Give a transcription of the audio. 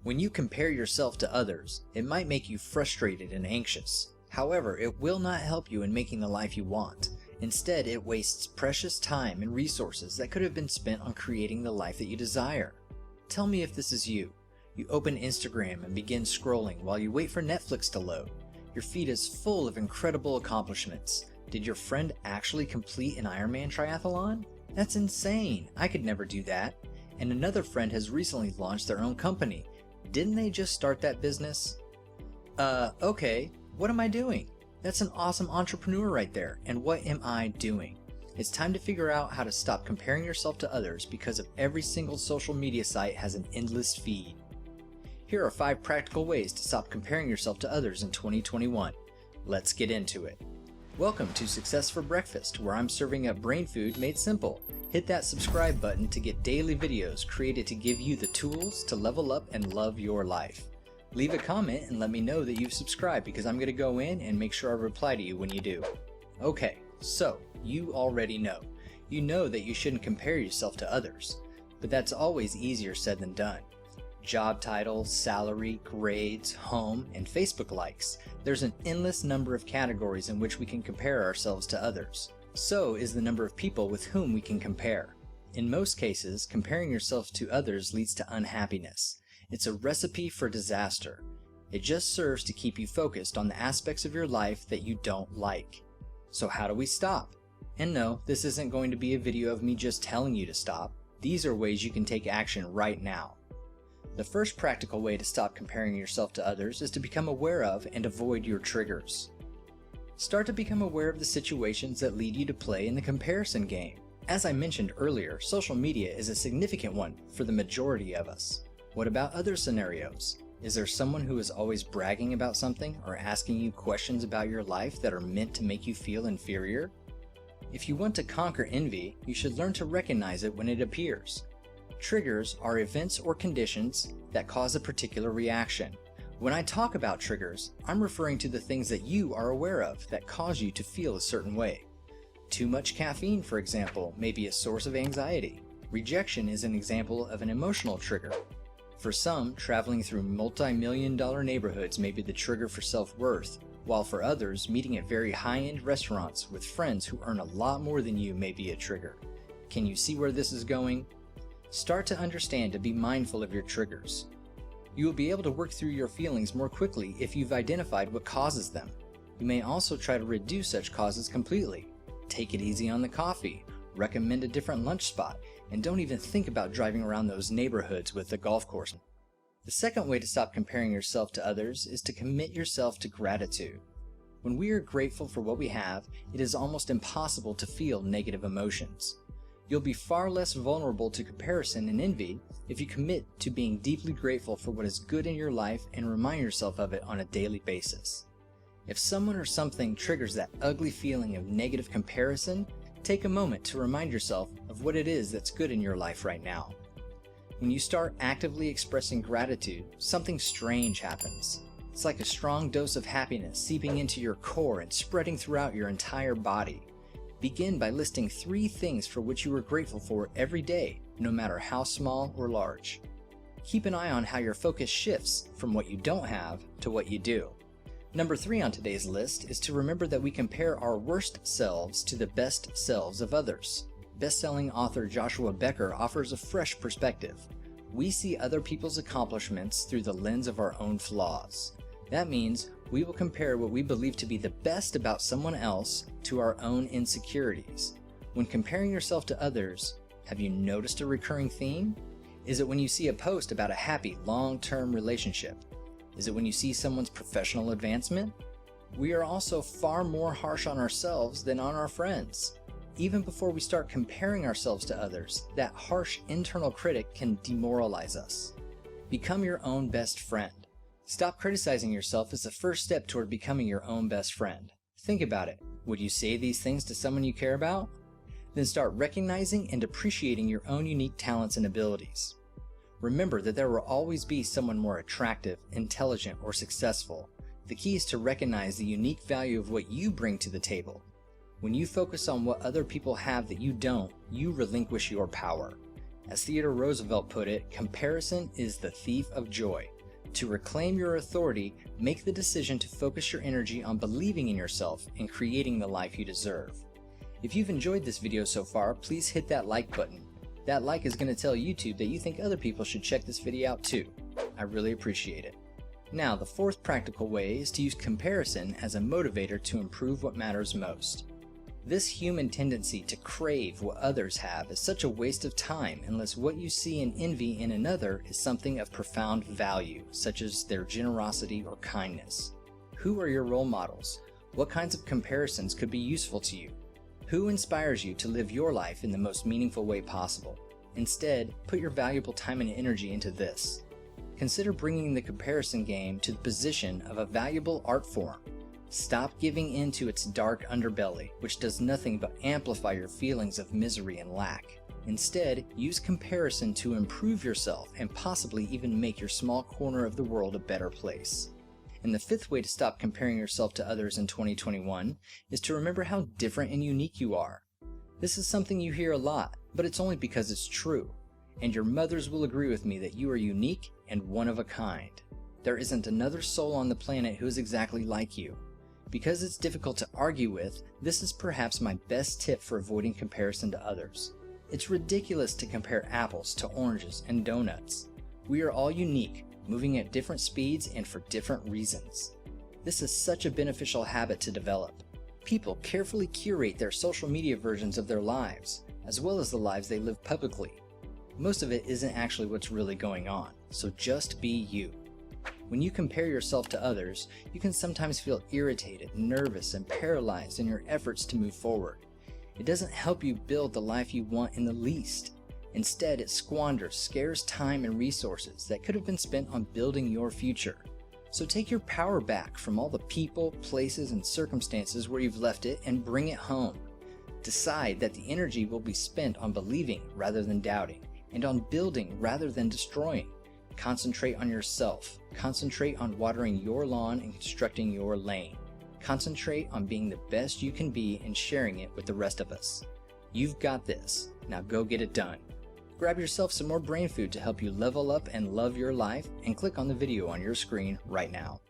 When you compare yourself to others, it might make you frustrated and anxious. However, it will not help you in making the life you want. Instead, it wastes precious time and resources that could have been spent on creating the life that you desire. Tell me if this is you. You open Instagram and begin scrolling while you wait for Netflix to load. Your feed is full of incredible accomplishments. Did your friend actually complete an Ironman triathlon? That's insane. I could never do that. And another friend has recently launched their own company. Didn't they just start that business? Okay, what am I doing? That's an awesome entrepreneur right there. And what am I doing? It's time to figure out how to stop comparing yourself to others because of every single social media site has an endless feed. Here are 5 practical ways to stop comparing yourself to others in 2021. Let's get into it. Welcome to Success for Breakfast, where I'm serving up brain food made simple. Hit that subscribe button to get daily videos created to give you the tools to level up and love your life. Leave a comment and let me know that you've subscribed because I'm going to go in and make sure I reply to you when you do. Okay, so you already know. You know that you shouldn't compare yourself to others, but that's always easier said than done. Job title, salary, grades, home, and Facebook likes. There's an endless number of categories in which we can compare ourselves to others. So is the number of people with whom we can compare. In most cases, comparing yourself to others leads to unhappiness. It's a recipe for disaster. It just serves to keep you focused on the aspects of your life that you don't like. So how do we stop? And no, this isn't going to be a video of me just telling you to stop. These are ways you can take action right now. The first practical way to stop comparing yourself to others is to become aware of and avoid your triggers. Start to become aware of the situations that lead you to play in the comparison game. As I mentioned earlier, social media is a significant one for the majority of us. What about other scenarios? Is there someone who is always bragging about something or asking you questions about your life that are meant to make you feel inferior? If you want to conquer envy, you should learn to recognize it when it appears. Triggers are events or conditions that cause a particular reaction. When I talk about triggers, I'm referring to the things that you are aware of that cause you to feel a certain way. Too much caffeine, for example, may be a source of anxiety. Rejection is an example of an emotional trigger. For some, traveling through multi-million-dollar neighborhoods may be the trigger for self-worth, while for others, meeting at very high-end restaurants with friends who earn a lot more than you may be a trigger. Can you see where this is going? Start to understand and be mindful of your triggers. You will be able to work through your feelings more quickly if you've identified what causes them. You may also try to reduce such causes completely. Take it easy on the coffee, recommend a different lunch spot, and don't even think about driving around those neighborhoods with the golf course. The second way to stop comparing yourself to others is to commit yourself to gratitude. When we are grateful for what we have, it is almost impossible to feel negative emotions. You'll be far less vulnerable to comparison and envy if you commit to being deeply grateful for what is good in your life and remind yourself of it on a daily basis. If someone or something triggers that ugly feeling of negative comparison, take a moment to remind yourself of what it is that's good in your life right now. When you start actively expressing gratitude, something strange happens. It's like a strong dose of happiness seeping into your core and spreading throughout your entire body. Begin by listing 3 things for which you are grateful for every day, no matter how small or large. Keep an eye on how your focus shifts from what you don't have to what you do. Number 3 on today's list is to remember that we compare our worst selves to the best selves of others. Best-selling author Joshua Becker offers a fresh perspective. We see other people's accomplishments through the lens of our own flaws. That means we will compare what we believe to be the best about someone else to our own insecurities. When comparing yourself to others, have you noticed a recurring theme? Is it when you see a post about a happy, long-term relationship? Is it when you see someone's professional advancement? We are also far more harsh on ourselves than on our friends. Even before we start comparing ourselves to others, that harsh internal critic can demoralize us. Become your own best friend. Stop criticizing yourself as the first step toward becoming your own best friend. Think about it. Would you say these things to someone you care about? Then start recognizing and appreciating your own unique talents and abilities. Remember that there will always be someone more attractive, intelligent, or successful. The key is to recognize the unique value of what you bring to the table. When you focus on what other people have that you don't, you relinquish your power. As Theodore Roosevelt put it, comparison is the thief of joy. To reclaim your authority, make the decision to focus your energy on believing in yourself and creating the life you deserve. If you've enjoyed this video so far, please hit that like button. That like is going to tell YouTube that you think other people should check this video out too. I really appreciate it. Now, the fourth practical way is to use comparison as a motivator to improve what matters most. This human tendency to crave what others have is such a waste of time unless what you see and envy in another is something of profound value, such as their generosity or kindness. Who are your role models? What kinds of comparisons could be useful to you? Who inspires you to live your life in the most meaningful way possible? Instead, put your valuable time and energy into this. Consider bringing the comparison game to the position of a valuable art form. Stop giving in to its dark underbelly, which does nothing but amplify your feelings of misery and lack. Instead, use comparison to improve yourself and possibly even make your small corner of the world a better place. And the fifth way to stop comparing yourself to others in 2021 is to remember how different and unique you are. This is something you hear a lot, but it's only because it's true. And your mothers will agree with me that you are unique and one of a kind. There isn't another soul on the planet who is exactly like you. Because it's difficult to argue with, this is perhaps my best tip for avoiding comparison to others. It's ridiculous to compare apples to oranges and donuts. We are all unique, moving at different speeds and for different reasons. This is such a beneficial habit to develop. People carefully curate their social media versions of their lives, as well as the lives they live publicly. Most of it isn't actually what's really going on, so just be you. When you compare yourself to others, you can sometimes feel irritated, nervous, and paralyzed in your efforts to move forward. It doesn't help you build the life you want in the least. Instead, it squanders scarce time and resources that could have been spent on building your future. So take your power back from all the people, places, and circumstances where you've left it and bring it home. Decide that the energy will be spent on believing rather than doubting, and on building rather than destroying. Concentrate on yourself. Concentrate on watering your lawn and constructing your lane. Concentrate on being the best you can be and sharing it with the rest of us. You've got this. Now go get it done. Grab yourself some more brain food to help you level up and love your life, and click on the video on your screen right now.